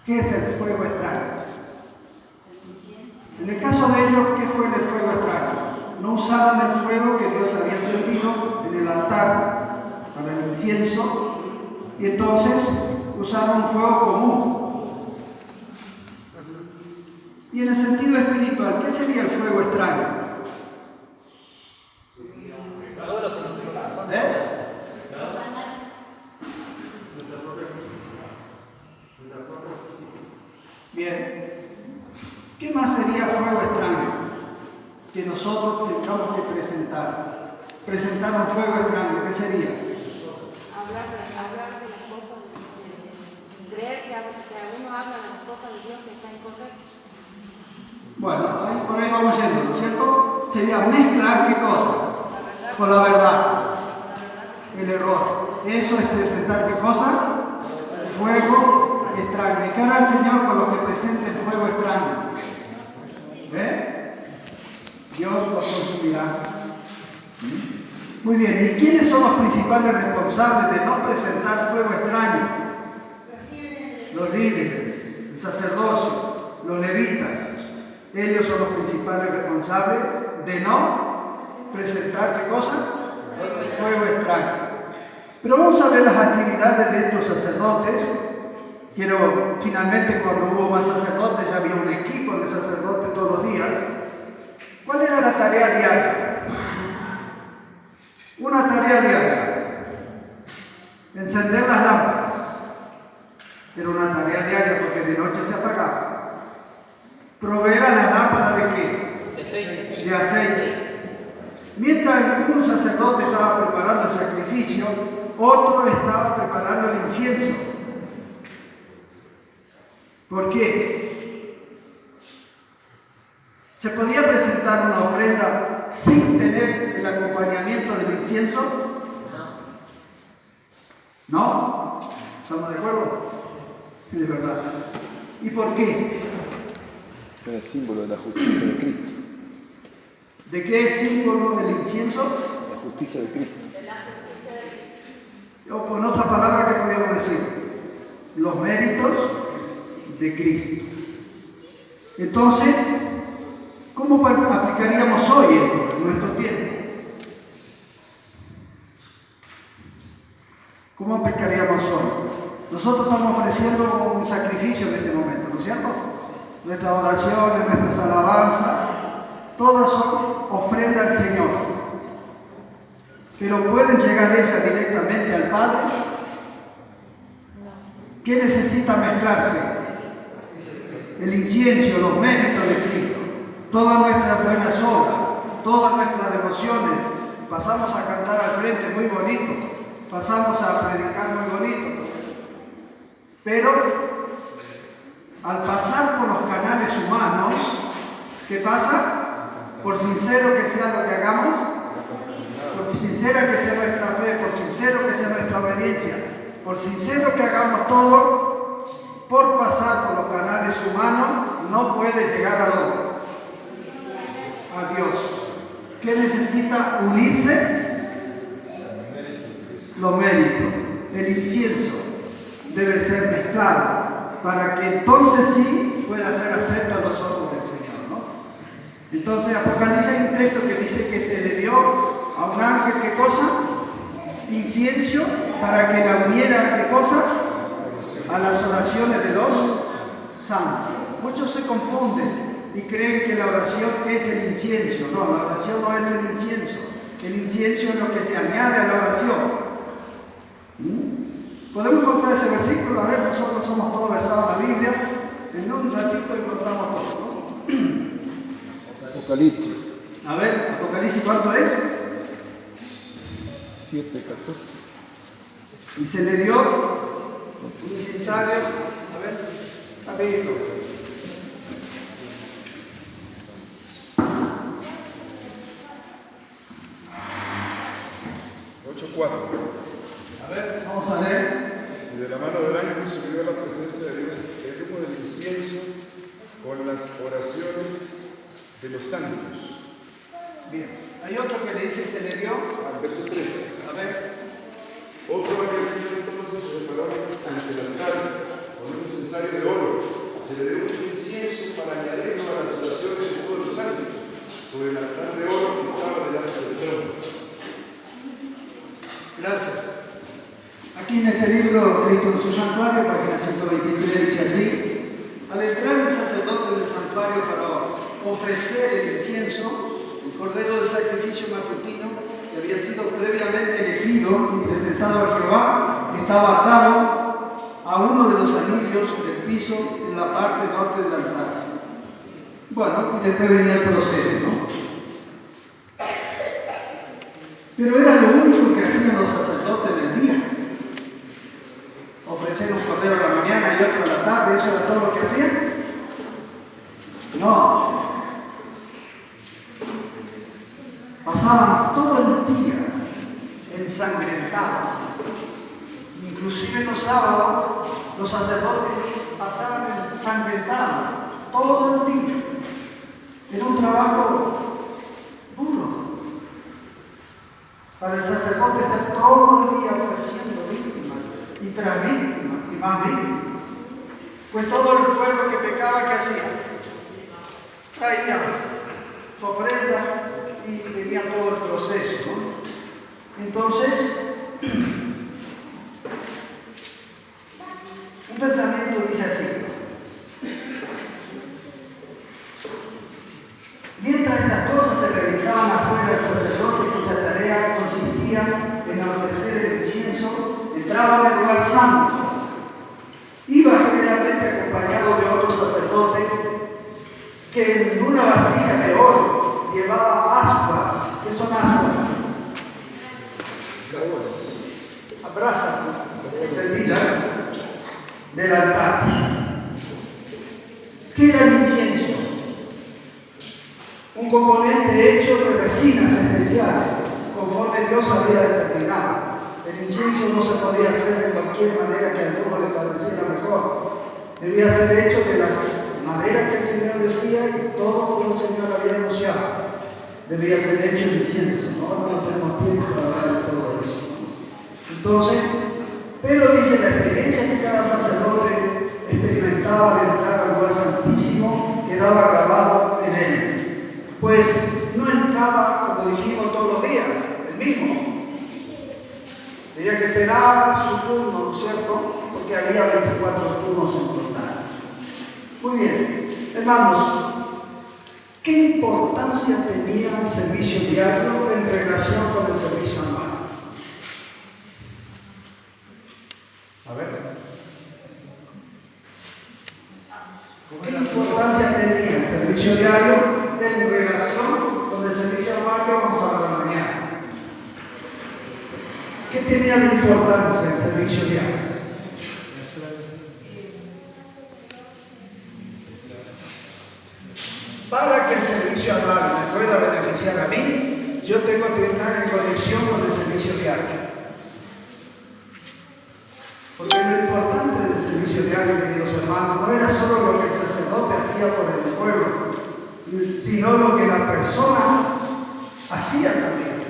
¿Qué es el fuego extraño? En el caso de ellos, ¿qué fue el fuego extraño? No usaban el fuego que Dios había encendido en el altar para el incienso, y entonces usaron un fuego común. Y en el sentido espiritual, ¿qué sería el fuego extraño? Bien. ¿Qué más sería fuego extraño que nosotros tengamos que presentar? Presentar un fuego extraño, ¿qué sería? Hablar de las cosas, creer que algunos hablan de las cosas de Dios que están incorrectas. Bueno, por ahí vamos yendo, ¿no es cierto? Sería mezclar ¿qué cosa? Con la verdad. El error. Eso es presentar ¿qué cosa? Fuego extraño. ¿Y qué hará el Señor con los que presenten fuego extraño? Dios los consumirá. Muy bien, ¿y quiénes son los principales responsables de no presentar fuego extraño? Los líderes, el sacerdocio, los levitas. Ellos son los principales responsables de no presentar ¿qué cosa? Fuego extraño. Pero vamos a ver las actividades de estos sacerdotes. Pero finalmente, cuando hubo más sacerdotes, ya había un equipo de sacerdotes todos los días. ¿Cuál era la tarea diaria? Una tarea diaria: encender las lámparas. Era una tarea diaria porque de noche se apagaba. Proveer a las lámparas ¿de qué? De aceite. Mientras un sacerdote estaba preparando el sacrificio, otro estaba preparando el incienso. ¿Por qué? ¿Se podía presentar una ofrenda sin tener el acompañamiento del incienso? ¿No? ¿Estamos de acuerdo? Es verdad. ¿Y por qué? Era símbolo de la justicia de Cristo. ¿De qué es símbolo el incienso? La justicia de Cristo. O con otra palabra, ¿qué podríamos decir? Los méritos de Cristo. Entonces, ¿cómo aplicaríamos hoy esto en nuestro tiempo? ¿Cómo aplicaríamos hoy? Nosotros estamos ofreciendo un sacrificio en este momento, ¿no es cierto? Nuestras oraciones, nuestras alabanzas, todas son ofrenda al Señor. Pero ¿pueden llegar ellas directamente al Padre? ¿Qué necesita mezclarse? El incienso, los méritos de Cristo, todas nuestras buenas obras, todas nuestras devociones. Pasamos a cantar al frente muy bonito, pasamos a predicar muy bonito, pero al pasar por los canales humanos, ¿qué pasa? Por sincero que sea lo que hagamos, por sincera que sea nuestra fe, por sincero que sea nuestra obediencia, por sincero que hagamos todo, por pasar por los canales humanos, no puede llegar a Dios. ¿Qué necesita unirse? Los méritos. El incienso debe ser mezclado para que entonces sí pueda ser acepto a los ojos del Señor, ¿no? Entonces Apocalipsis hay un texto que dice que se le dio a un ángel, ¿qué cosa? Incienso, para que la uniera, ¿qué cosa? A las oraciones de los santos. Muchos se confunden y creen que la oración es el incienso. No, la oración no es el incienso. El incienso es lo que se añade a la oración. Podemos encontrar ese versículo. A ver, nosotros somos todos versados en la Biblia. En un ratito encontramos todo, ¿no? Apocalipsis. A ver, Apocalipsis, ¿cuánto es? 7:14. Y se le dio un incensario. A ver, rapidito. A ver, Vamos a leer. y de la mano del ángel subió a la presencia de Dios el humo del incienso con las oraciones de los santos. Bien, hay otro que le dice se le dio. Al verso 3. A ver, Otro ángel entonces se paró ante el altar con un incensario de oro, se le dio mucho incienso para añadirlo a las oraciones de todos los santos sobre el altar de oro que estaba delante del trono. Gracias. Aquí en este libro, Cristo en su santuario, página 123, dice así: al entrar el sacerdote del santuario para ofrecer el incienso, el cordero del sacrificio matutino, que había sido previamente elegido y presentado a Jehová, estaba atado a uno de los anillos del piso en la parte norte del altar. Bueno, y después venía el proceso, ¿no? Pero era lo único que hacían los sacerdotes en el día. Ofrecer un cordero a la mañana y otro a la tarde, ¿eso era todo lo que hacían? No. Pasaban todo el día ensangrentados. Inclusive los sábados, los sacerdotes pasaban ensangrentados todo el día. Era un trabajo duro. Para el sacerdote estar todo el día ofreciendo víctimas y tras víctimas y más víctimas. Pues todo el pueblo que pecaba, ¿qué hacía? Traía su ofrenda y venía todo el proceso, ¿no? Entonces, un pensamiento dice así: mientras estas cosas se realizaban afuera, el sacerdote, cuya tarea consistía en ofrecer el incienso, entraba en el lugar santo. Iba generalmente acompañado de otro sacerdote que en una vasija de oro llevaba ascuas. ¿Qué son ascuas? Brasas encendidas del altar. ¿Qué era el incienso? Un componente hecho de resinas especiales, conforme Dios había determinado. El incienso no se podía hacer de cualquier manera que a alguno le pareciera mejor. Debía ser hecho de la madera que el Señor decía y todo como el Señor había anunciado. Debía ser hecho el incienso, ¿no? No tenemos tiempo para hablar de todo eso. Entonces, pero dice la experiencia que cada sacerdote experimentaba al entrar al lugar santísimo quedaba grabado en él. Pues no entraba, como dijimos, todos los días, el mismo. Tenía que esperar su turno, ¿no es cierto? Porque había 24 turnos en total. Muy bien, hermanos, ¿qué importancia tenía el servicio diario en relación con el servicio anual? A ver. ¿Qué importancia tenía el servicio diario en relación con el servicio anual que vamos a hablar mañana? ¿Qué tenía de importancia el servicio diario? Para que el servicio anual me pueda beneficiar a mí, yo tengo que estar en conexión con el servicio diario. Porque lo importante del servicio diario, queridos hermanos, no era solo lo que el sacerdote hacía por el pueblo, sino lo que la persona hacía también.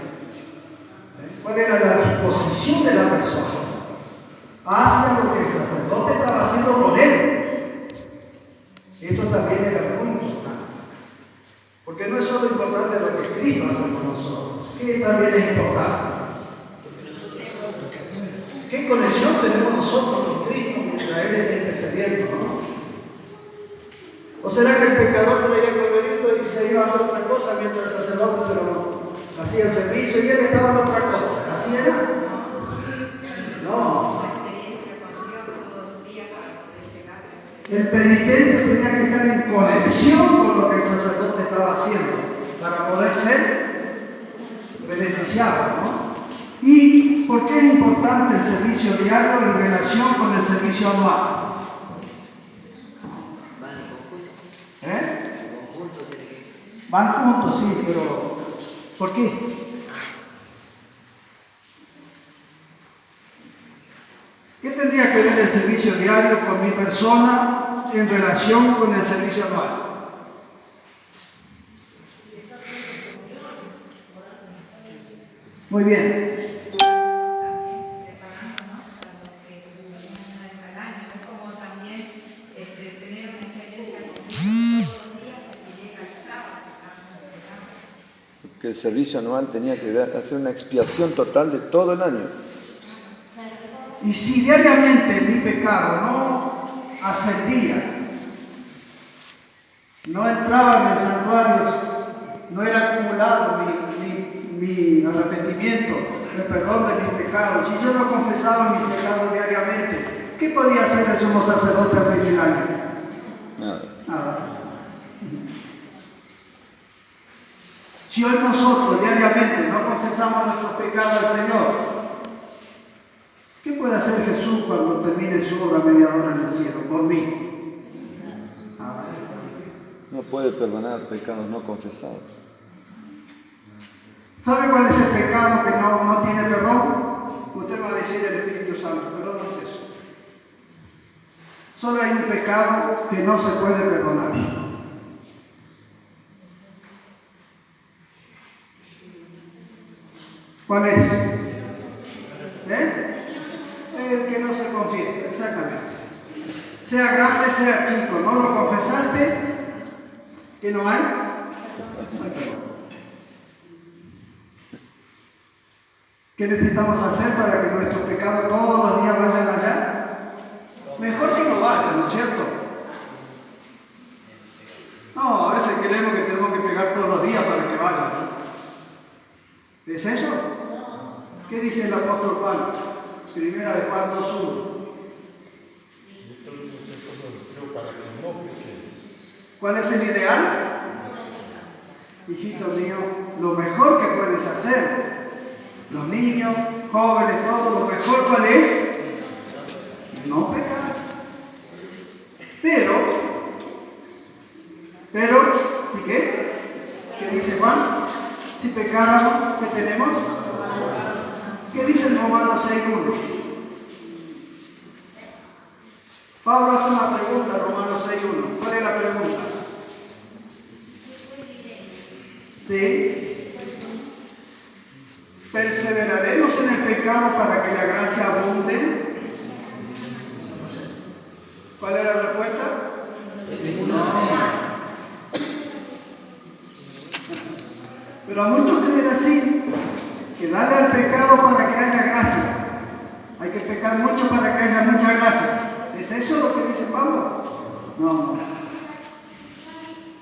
¿Cuál era la disposición de la persona hacia lo que el sacerdote estaba haciendo por él? Esto también era muy importante. Porque no es solo importante lo que Cristo hace con nosotros, que también es importante. ¿Qué conexión tenemos nosotros con Cristo mientras Él está intercediendo, no? ¿O será que el pecador traía el corderito y se iba a hacer otra cosa mientras el sacerdote se lo hacía el servicio y él estaba en otra cosa? ¿Así era? No. El penitente tenía que estar en conexión con lo que el sacerdote estaba haciendo para poder ser beneficiado, ¿no? ¿Y por qué es importante el servicio diario en relación con el servicio anual? Van juntos, sí, pero ¿por qué? ¿Qué tendría que ver el servicio diario con mi persona en relación con el servicio anual? Muy bien. Es como también tener una que el servicio anual tenía que hacer una expiación total de todo el año. Y si diariamente mi pecado no ascendía, no entraba en el santuario, no era acumulado mi arrepentimiento, el perdón de mis pecados, si yo no confesaba mis pecados diariamente, ¿qué podía hacer el sumo sacerdote al fin del año? Nada. Si hoy nosotros diariamente no confesamos nuestros pecados al Señor, ¿qué puede hacer Jesús cuando termine su obra mediadora en el cielo por mí? Nada. No puede perdonar pecados no confesados. ¿Sabe cuál es el pecado que no tiene perdón? Usted va a decir el Espíritu Santo, pero no es eso. Solo hay un pecado que no se puede perdonar. ¿Cuál es? El que no se confiesa, exactamente. Sea grande, sea chico, no lo confesaste, ¿que no hay? ¿Qué necesitamos hacer para que nuestros pecados todos los días vayan allá? Mejor que no vayan, ¿no es cierto? No, a veces creemos que tenemos que pegar todos los días para que vayan, ¿no? ¿Es eso? ¿Qué dice el apóstol Juan? Primera de Juan 2:1. ¿Cuál es el ideal? Hijito mío, lo mejor que puedes hacer, los niños, jóvenes, todos, lo mejor ¿cuál es? No pecar. Pero, ¿sí qué? ¿Qué dice Juan? Si pecáramos, ¿qué tenemos? ¿Qué dice en Romanos 6:1? Pablo hace una pregunta en Romanos 6:1. ¿Cuál es la pregunta? ¿Sí? ¿Perseveraremos en el pecado para que la gracia abunde? ¿Cuál era la respuesta? No. Pero a muchos creen así, que darle al pecado para que haya gracia. Hay que pecar mucho para que haya mucha gracia. ¿Es eso lo que dice Pablo? No.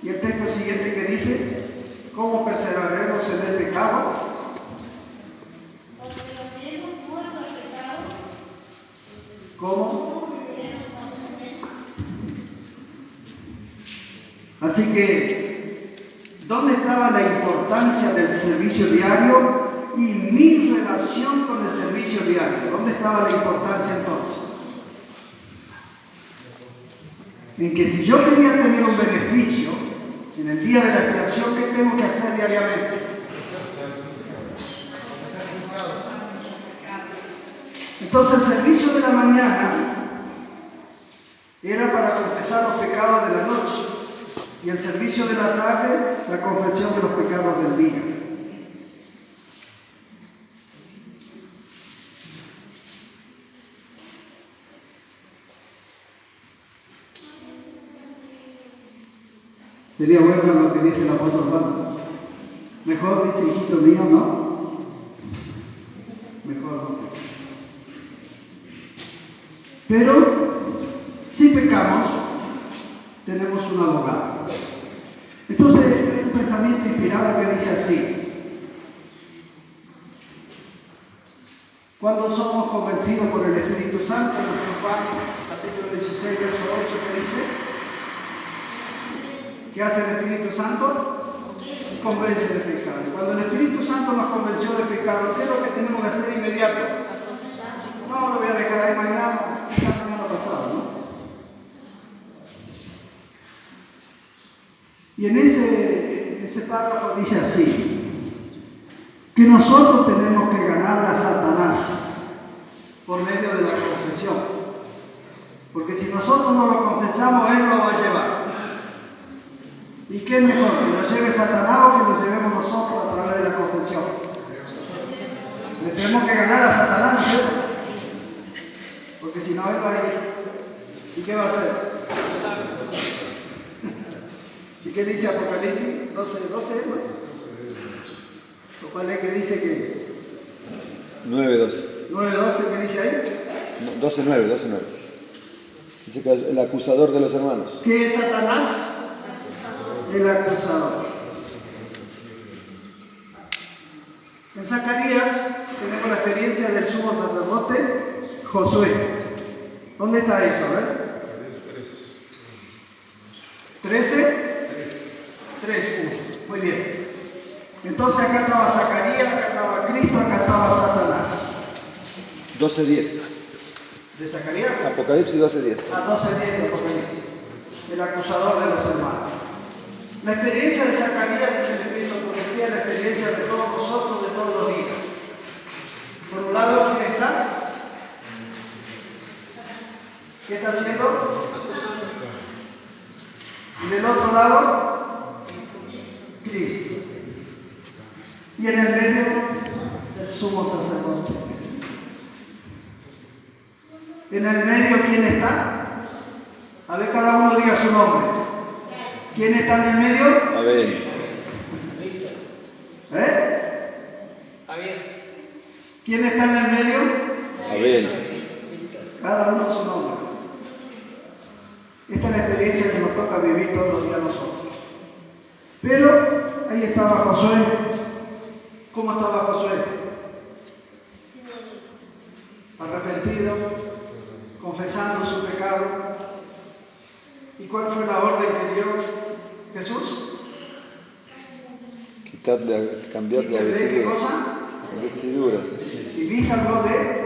Y el texto siguiente que dice, ¿cómo perseveraremos en el pecado? ¿Cómo? Así que, ¿dónde estaba la importancia del servicio diario y mi relación con el servicio diario? ¿Dónde estaba la importancia entonces? En que si yo quería tener un beneficio en el día de la expiación, ¿qué tengo que hacer diariamente? Entonces el servicio de la mañana era para confesar los pecados de la noche y el servicio de la tarde la confesión de los pecados del día. Sería bueno lo que dice el apóstol Pablo. Mejor dice, hijito mío, ¿no? Mejor no. Pero si pecamos, tenemos un abogado. Entonces, hay un pensamiento inspirado que dice así: cuando somos convencidos por el Espíritu Santo, en San Juan, capítulo 16, verso 8, que dice, ¿qué hace el Espíritu Santo? Convence de pecado. Cuando el Espíritu Santo nos convenció de pecado, ¿qué es lo que tenemos que hacer inmediato? No, lo voy a dejar ahí mañana, quizás mañana pasado, ¿no? Y en ese párrafo dice así, que nosotros tenemos que ganar a Satanás por medio de la confesión. Porque si nosotros no lo confesamos, él lo va a llevar. ¿Y qué es mejor? ¿Que lo lleve Satanás o que lo llevemos nosotros a través de la confesión? Le tenemos que ganar a Satanás, ¿cierto? Porque si no, él va a ir. ¿Y qué va a hacer? ¿Y qué dice Apocalipsis 12:12? ¿No? ¿Cuál es que dice que? 9:12. 9:12, ¿qué dice ahí? No, 12:9. Dice que es el acusador de los hermanos. ¿Qué es Satanás? El acusador. En Zacarías tenemos la experiencia del sumo sacerdote Josué. ¿Dónde está eso? A ver. 13. 3. Muy bien. Entonces acá estaba Zacarías, acá estaba Cristo, acá estaba Satanás. 12:10. ¿De Zacarías? Apocalipsis 12:10. A 12:10 de Apocalipsis. El acusador de los hermanos. La experiencia de Zacarías, dice el Espíritu Profecía, la experiencia de todos nosotros de todos los días. Por un lado, ¿quién está? ¿Qué está haciendo? Y del otro lado, Cristo. Y en el medio, el sumo sacerdote. En el medio, ¿quién está? A ver, cada uno diga su nombre. ¿Quién está en el medio? Abel. ¿Quién está en el medio? Abel. Cada uno su nombre. Esta es la experiencia que nos toca vivir todos los días nosotros. Pero ahí estaba Josué. ¿Cómo estaba Josué? Arrepentido, confesando su pecado. ¿Y cuál fue la orden que dio Jesús? Cambiarle la ¿Qué cosa? vestiduras. Y vístanlo de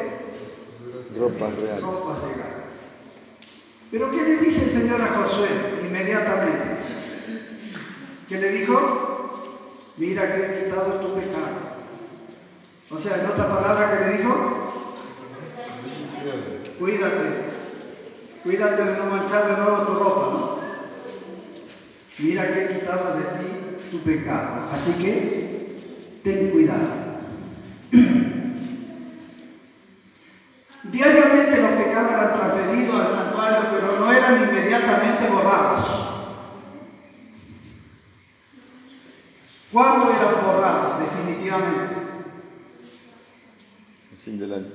Ropas reales. ropas regales. Pero ¿qué le dice el Señor a Josué inmediatamente? ¿Qué le dijo? Mira que he quitado tu pecado. O sea, en otra palabra, ¿qué le dijo? Cuídate de no manchar de nuevo tu ropa, ¿no? Mira que he quitado de ti tu pecado. Así que ten cuidado. Diariamente los pecados eran transferidos al santuario, pero no eran inmediatamente borrados. ¿Cuándo eran borrados? Definitivamente. El fin del año.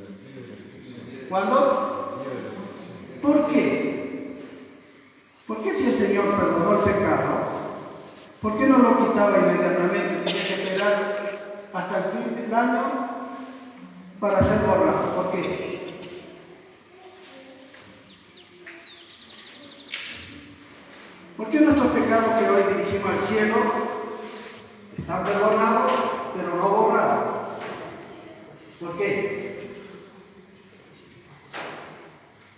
¿Cuándo? ¿Por qué? ¿Por qué si el Señor perdonó el pecado, por qué no lo quitaba inmediatamente? Tenía que esperar hasta el fin del año para ser borrado. ¿Por qué? ¿Por qué nuestros pecados que hoy dirigimos al cielo están perdonados, pero no borrados? ¿Por qué?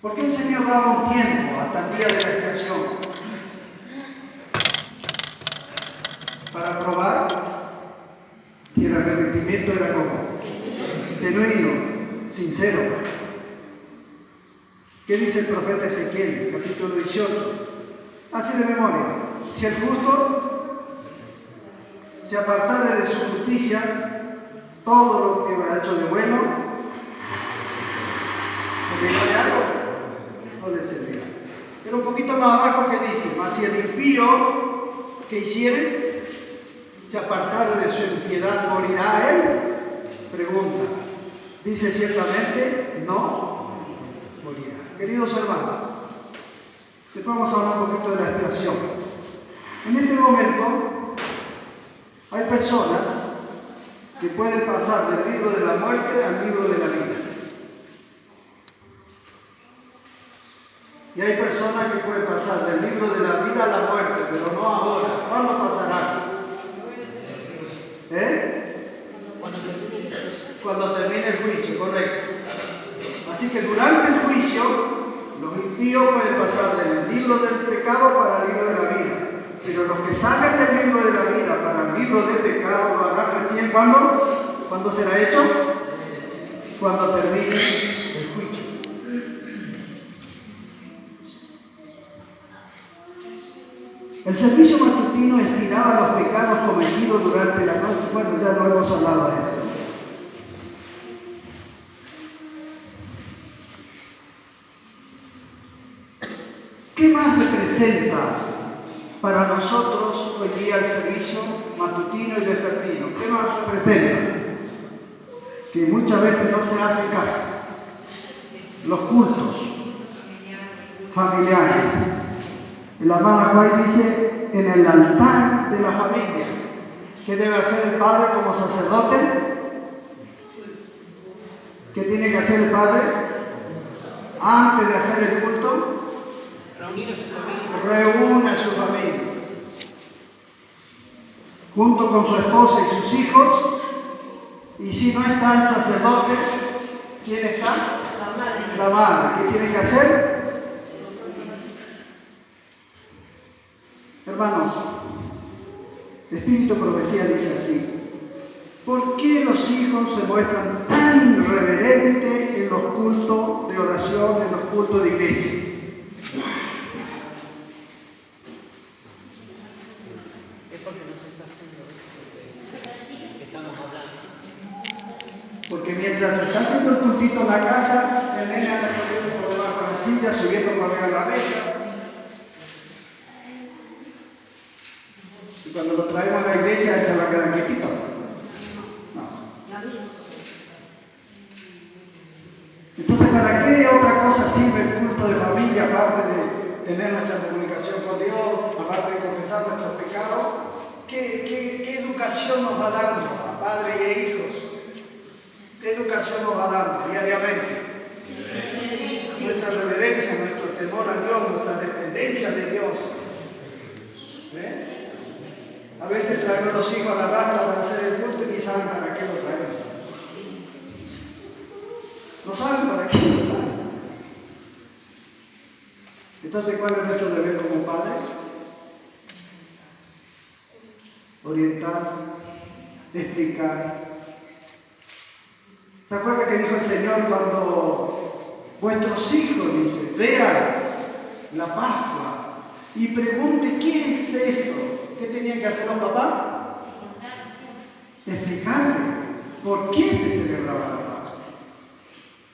¿Por qué el Señor daba un tiempo hasta el día de la expiación? Para probar si el arrepentimiento era como genuino, sincero. ¿Qué dice el profeta Ezequiel, capítulo 18? Así de memoria. Si el justo se apartare de su justicia, todo lo que ha hecho de bueno, ¿servirá de algo? No le servirá. Pero un poquito más abajo que dice, mas si el impío que hiciere se apartare de su impiedad, ¿morirá él? Pregunta. Dice ciertamente, no morirá. Queridos hermanos, después vamos a hablar un poquito de la expiación. En este momento hay personas que pueden pasar del libro de la muerte al libro de la vida. Y hay personas que pueden pasar del libro de la vida a la muerte, pero no ahora. ¿Cuándo pasarán? Cuando termine el juicio, correcto. Así que durante el juicio, los impíos pueden pasar del libro del pecado para el libro de la vida. Pero los que salgan del libro de la vida para el libro del pecado lo harán recién ¿cuándo? ¿Cuándo será hecho? Cuando termine el juicio. El servicio matutino expiraba los pecados cometidos durante la noche. Bueno, ya lo hemos hablado de eso. ¿Qué más representa para nosotros hoy día el servicio matutino y vespertino. ¿Qué nos representa? Que muchas veces no se hace en casa. Los cultos familiares. El hermano Juan dice, en el altar de la familia. ¿Qué debe hacer el padre como sacerdote? ¿Qué tiene que hacer el padre? Antes de hacer el culto, reúne a su familia. Junto con su esposa y sus hijos. Y si no está el sacerdote, ¿quién está? La madre. ¿Qué tiene que hacer? Hermanos, el Espíritu Profecía dice así: ¿por qué los hijos se muestran tan irreverentes en los cultos de oración, en los cultos de iglesia? Porque mientras se está haciendo el cultito en la casa, el nene anda corriendo por debajo de la silla, subiendo por arriba de la mesa. Y cuando lo traemos a la iglesia, él se va a quedar quietito. No. Entonces, ¿para qué otra cosa sirve el culto de familia, aparte de tener nuestra comunicación con Dios, aparte de confesar nuestros pecados? ¿Qué educación nos va dando a padres y a hijos? ¿Qué educación nos va dando diariamente? Nuestra reverencia, nuestro temor a Dios, nuestra dependencia de Dios. A veces traemos a los hijos a la rastra para hacer el culto y ni saben para qué lo traemos. No saben para qué lo traen. Entonces, ¿cuál es nuestro deber como padres? Orientar, explicar. ¿Se acuerda que dijo el Señor cuando vuestros hijos, dice, vean la Pascua y pregunte qué es eso? ¿Qué tenían que hacer los papás? Explicarle por qué se celebraba la Pascua.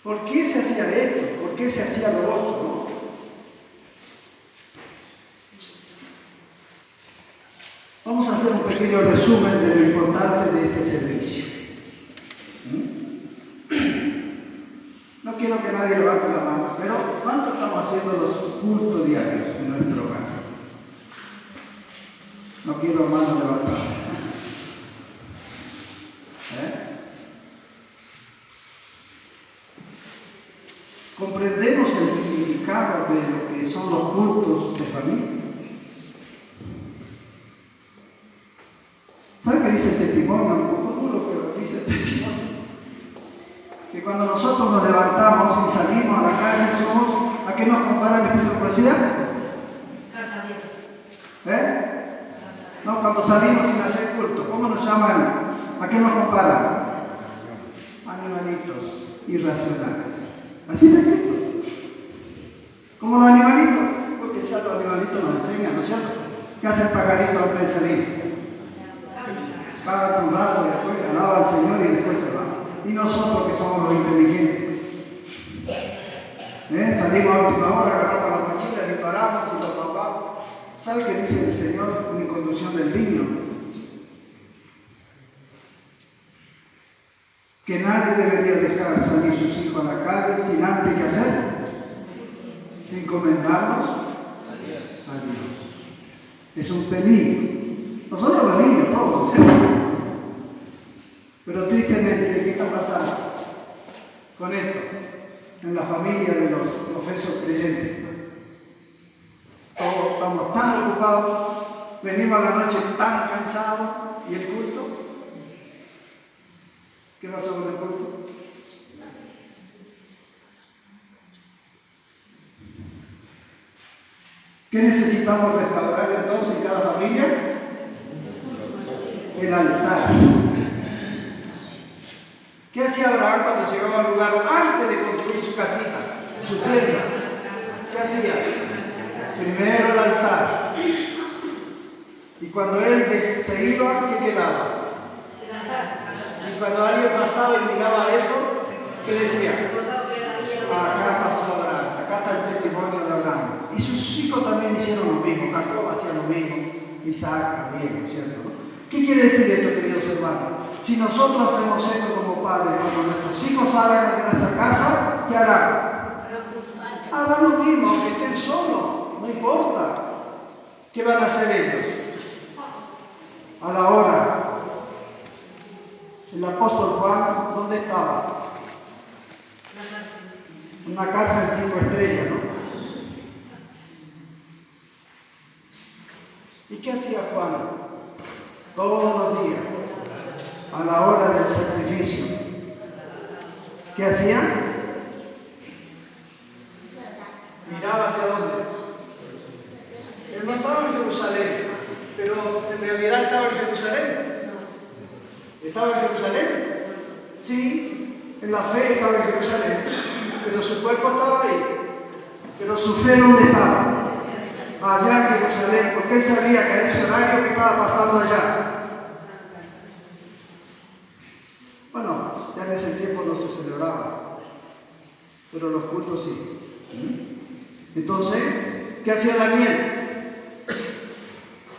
¿Por qué se hacía esto? ¿Por qué se hacía lo otro? ¿No? Vamos a hacer un pequeño resumen de lo importante de este servicio. No quiero que nadie levante la mano, pero ¿cuánto estamos haciendo los cultos diarios en nuestro hogar? No quiero manos levantadas. ¿Comprendemos el significado de lo que son los cultos de familia? ¿Sabe qué dice el testimonio? Un poco duro, pero dice el testimonio. Que cuando nosotros nos levantamos y salimos a la calle, somos, ¿a qué nos compara el Espíritu de Profecía? No, cuando salimos sin hacer culto, ¿cómo nos llaman? ¿A qué nos comparan? Animalitos irracionales. Así está escrito. ¿Cómo los animalitos? Porque ya los animalitos nos enseñan, ¿no es cierto? ¿Qué hace el pajarito antes de salir? Paga un rato, después alaba al Señor y después se va. Y nosotros que somos los inteligentes, salimos a última hora, agarramos la mochila, disparamos y los papás. ¿Sabe qué dice el Señor en conducción del niño? Que nadie debería dejar salir sus hijos a la calle sin antes que hacer, encomendarlos a Dios. Es un peligro. Nosotros los niños, todos, ¿cierto? Pero tristemente, ¿qué está pasando con esto? En la familia de los profesos creyentes. Todos estamos tan ocupados, venimos a la noche tan cansados, ¿y el culto? ¿Qué pasó con el culto? ¿Qué necesitamos restaurar entonces en cada familia? El altar. ¿Qué hacía Abraham cuando llegaba al lugar antes de construir su casita, su tienda? ¿Qué hacía? Primero el altar. Y cuando él se iba, ¿qué quedaba? Y cuando alguien pasaba y miraba eso, ¿qué decía? Acá pasó Abraham, acá está el testimonio de Abraham. Y sus hijos también hicieron lo mismo, Jacob hacía lo mismo. Isaac también, ¿no es cierto? ¿No? ¿Qué quiere decir esto, queridos hermanos? Si nosotros hacemos esto como padres, cuando nuestros hijos salgan de nuestra casa, ¿qué harán? Harán lo mismo, aunque estén solos, no importa. ¿Qué van a hacer ellos? A la hora. El apóstol Juan, ¿dónde estaba? Una cárcel 5 estrellas, ¿no? ¿Y qué hacía Juan? Todos los días, a la hora del sacrificio. ¿Qué hacía? Miraba hacia dónde. Él no estaba en Jerusalén, pero en realidad estaba en Jerusalén. ¿Estaba en Jerusalén? Sí, en la fe estaba en Jerusalén, pero su cuerpo estaba ahí. Pero su fe, ¿dónde estaba? Allá en Jerusalén, porque él sabía que a ese horario que estaba pasando allá. Bueno, ya en ese tiempo no se celebraba, pero los cultos sí. Entonces, ¿qué hacía Daniel?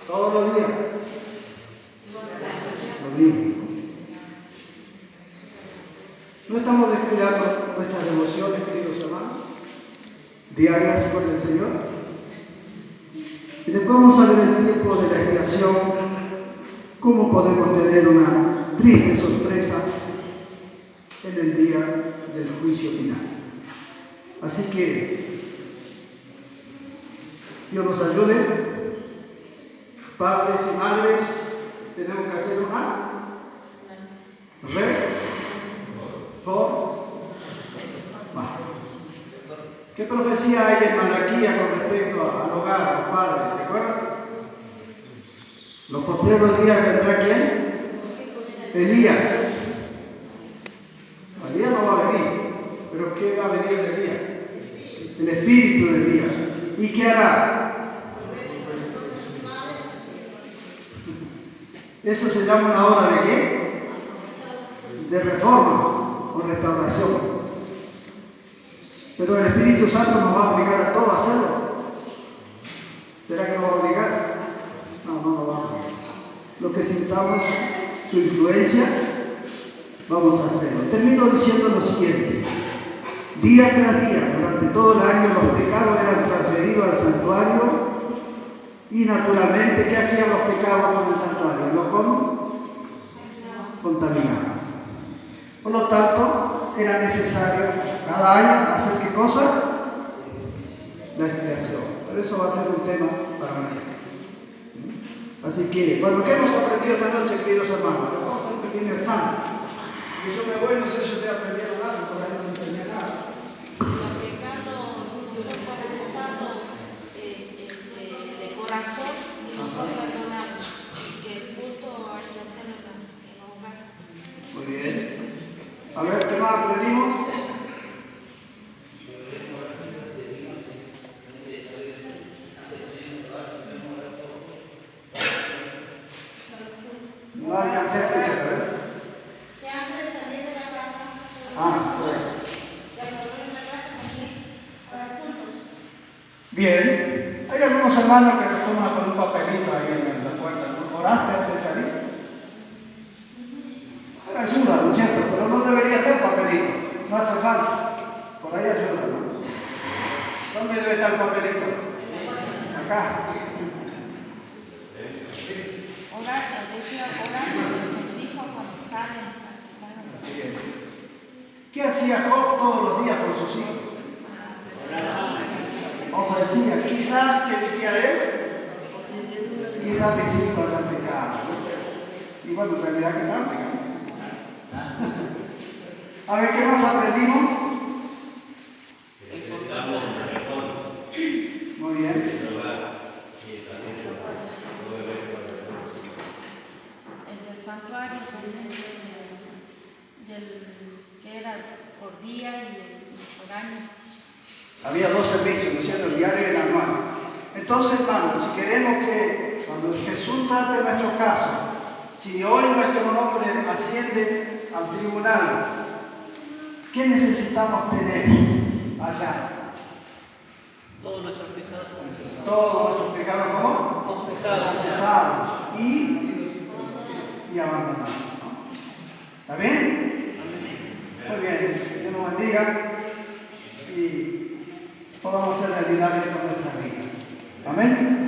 Todos los días. Lo mismo. No estamos descuidando nuestras devociones, queridos hermanos, diarias con el Señor. Y después vamos a ver el tiempo de la expiación, cómo podemos tener una triste sorpresa en el día del juicio final. Así que Dios nos ayude. Padres y madres, tenemos que hacer una ¿Qué profecía hay en Malaquía con respecto al hogar, los padres? ¿Se acuerdan? Los postreros días vendrá ¿quién? Elías. Elías no va a venir, pero ¿qué va a venir de Elías? El espíritu de Elías. ¿Y qué hará? Eso se llama una hora de qué? De reforma o restauración. Pero el Espíritu Santo nos va a obligar a todos a hacerlo. ¿Será que nos va a obligar? No, no nos va a obligar. Lo que sintamos su influencia, vamos a hacerlo. Termino diciendo lo siguiente. Día tras día, durante todo el año, los pecados eran transferidos al santuario y naturalmente, ¿qué hacían los pecados con el santuario? Lo contaminaban. Por lo tanto, era necesario cada año hacer ¿qué cosa? La expiación. Pero eso va a ser un tema para mañana. Así que, bueno, ¿qué hemos aprendido esta noche, queridos hermanos? Vamos a hacer un pequeño examen. Y yo me voy, no sé si ustedes aprendieron algo, todavía no les enseñé nada. Los pecados son confesados de corazón y no son perdonados. Y que el culto hay que hacerlo en el hogar. Muy bien. A ver, ¿qué más aprendimos? No alcancé a escuchar, ¿verdad? Que antes de salir de la casa, Pues. de volver a la casa también, para juntos. Bien. Hay algunos hermanos que toman con un papelito ahí en la puerta. ¿No? ¿Oraste antes de salir? Ayuda, ¿no es cierto? Pero no debería estar papelito. No hace falta. Por ahí ayuda, ¿no? ¿Dónde debe estar el papelito? Acá. Orar, decía, orar por los hijos cuando salen. Así es. ¿Qué hacía Job todos los días por sus hijos? Ofrecía. Quizás, ¿qué decía él? Quizás mis hijos habrán pecado. Y bueno, en realidad que no han pecado. A ver, ¿qué más aprendimos? Muy bien. El del santuario, que era por día y por año. Había 2 servicios, ¿no es cierto? El diario y el anual. Entonces, hermanos, si queremos que cuando Jesús trate nuestro caso, si hoy nuestro nombre asciende al tribunal, ¿qué necesitamos tener allá? Todos nuestros pecados confesados. Todos nuestros pecados, ¿cómo? Confesados. cesados y abandonados. ¿No? ¿Está bien? Muy bien. Dios nos bendiga y podamos hacer realidad esto en nuestras vidas. Amén.